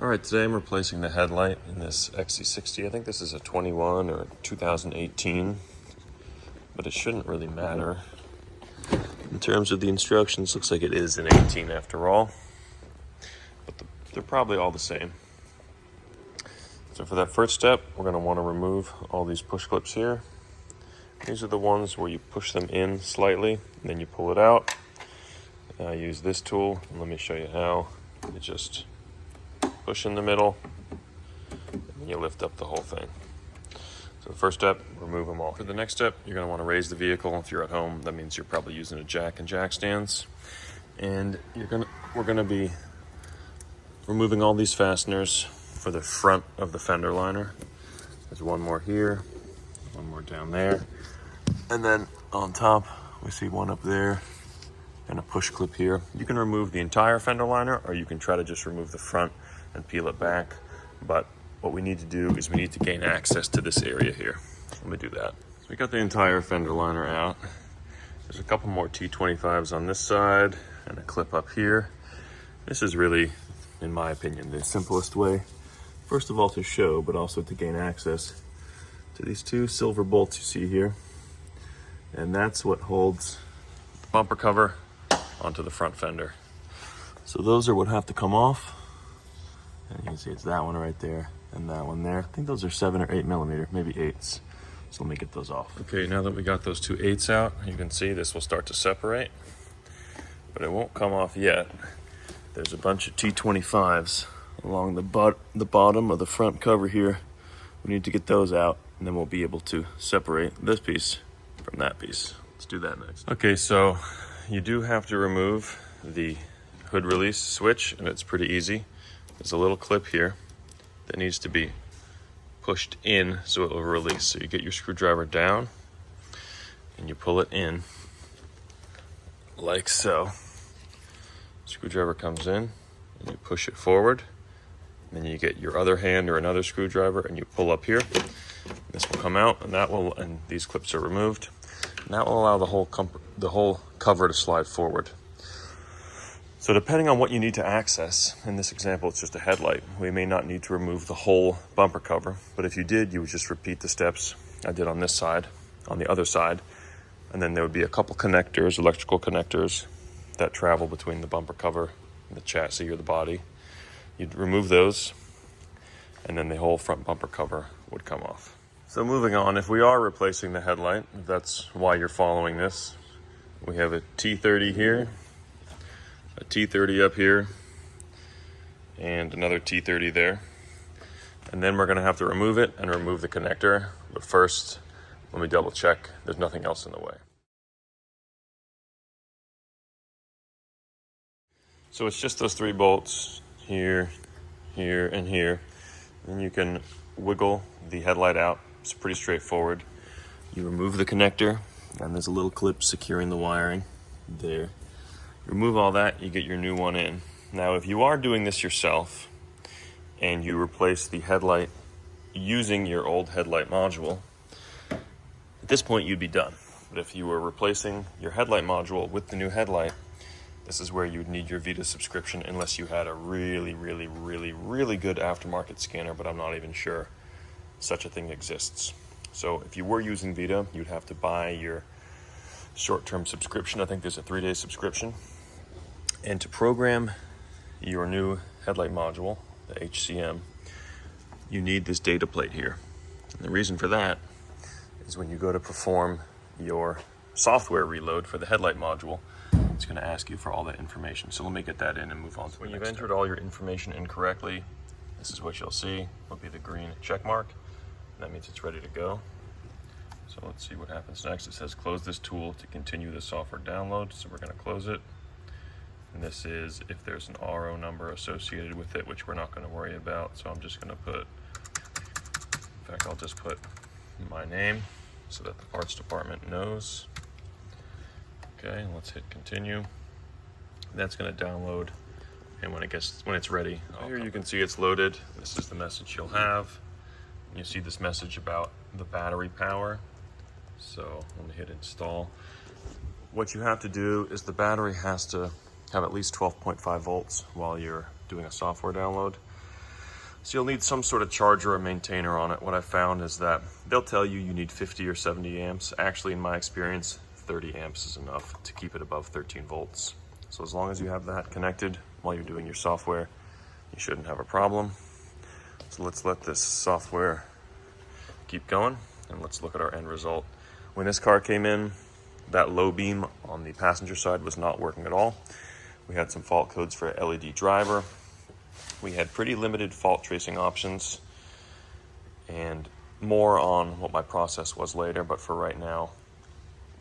All right, today I'm replacing the headlight in this XC60. I think this is a 21 or 2018, but it shouldn't really matter. In terms of the instructions, looks like it is an 18 after all, but they're probably all the same. So for that first step, we're going to want to remove all these push clips here. These are the ones where you push them in slightly, and then you pull it out. I use this tool, and let me show you how. You just push in the middle, and you lift up the whole thing. So the first step, remove them all. For the next step, you're going to want to raise the vehicle. If you're at home, that means you're probably using a jack and jack stands. And we're going to be removing all these fasteners for the front of the fender liner. There's one more here, one more down there. And then on top, we see one up there and a push clip here. You can remove the entire fender liner, or you can try to just remove the front and peel it back. But what we need to do is we need to gain access to this area here. Let me do that. So we got the entire fender liner out. There's a couple more T25s on this side and a clip up here. This is really, in my opinion, the simplest way. First of all, to show, but also to gain access to these two silver bolts you see here. And that's what holds the bumper cover onto the front fender. So those are what have to come off. And you can see it's that one right there and that one there. I think those are 7 or 8 millimeter, maybe 8s. So let me get those off. Okay, now that we got those two 8s out, you can see this will start to separate, but it won't come off yet. There's a bunch of T25s along the bottom of the front cover here. We need to get those out, and then we'll be able to separate this piece from that piece. Let's do that next. Okay, so you do have to remove the hood release switch, and it's pretty easy. There's a little clip here that needs to be pushed in so it will release. So you get your screwdriver down and you pull it in like so. Screwdriver comes in and you push it forward. And then you get your other hand or another screwdriver and you pull up here. This will come out, and these clips are removed. And that will allow the whole cover to slide forward. So depending on what you need to access, in this example it's just a headlight, we may not need to remove the whole bumper cover, but if you did, you would just repeat the steps I did on this side, on the other side, and then there would be a couple connectors, electrical connectors, that travel between the bumper cover and the chassis or the body. You'd remove those, and then the whole front bumper cover would come off. So moving on, if we are replacing the headlight, if that's why you're following this, we have a T30 here, a T30 up here, and another T30 there. And then we're going to have to remove it and remove the connector. But first, let me double check there's nothing else in the way. So it's just those 3 bolts here, here, and here. And you can wiggle the headlight out. It's pretty straightforward. You remove the connector, and there's a little clip securing the wiring there. Remove all that, you get your new one in. Now, if you are doing this yourself and you replace the headlight using your old headlight module, at this point you'd be done. But if you were replacing your headlight module with the new headlight, this is where you would need your VIDA subscription, unless you had a really, really, really, really good aftermarket scanner, but I'm not even sure such a thing exists. So if you were using VIDA, you'd have to buy your short-term subscription. I think there's a 3-day subscription. And to program your new headlight module, the HCM, you need this data plate here. And the reason for that is when you go to perform your software reload for the headlight module, it's going to ask you for all that information. So let me get that in and move on to the next step. When you've entered all your information incorrectly, this is what you'll see. It'll be the green check mark. That means it's ready to go. So let's see what happens next. It says close this tool to continue the software download. So we're going to close it. And this is if there's an RO number associated with it, which we're not going to worry about. So I'm just going to put, in fact, I'll just put my name so that the parts department knows. Okay, let's hit continue. That's going to download, and when it's ready, here you can see it's loaded. This is the message you'll have. You see this message about the battery power. So let me hit install. What you have to do is the battery has to have at least 12.5 volts while you're doing a software download. So you'll need some sort of charger or maintainer on it. What I found is that they'll tell you you need 50 or 70 amps. Actually, in my experience, 30 amps is enough to keep it above 13 volts. So as long as you have that connected while you're doing your software, you shouldn't have a problem. So let's let this software keep going and let's look at our end result. When this car came in, that low beam on the passenger side was not working at all. We had some fault codes for LED driver. We had pretty limited fault tracing options and more on what my process was later, but for right now,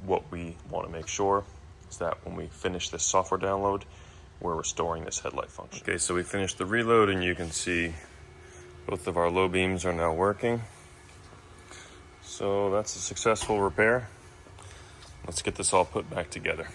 what we want to make sure is that when we finish this software download, we're restoring this headlight function. Okay, so we finished the reload and you can see both of our low beams are now working. So that's a successful repair. Let's get this all put back together.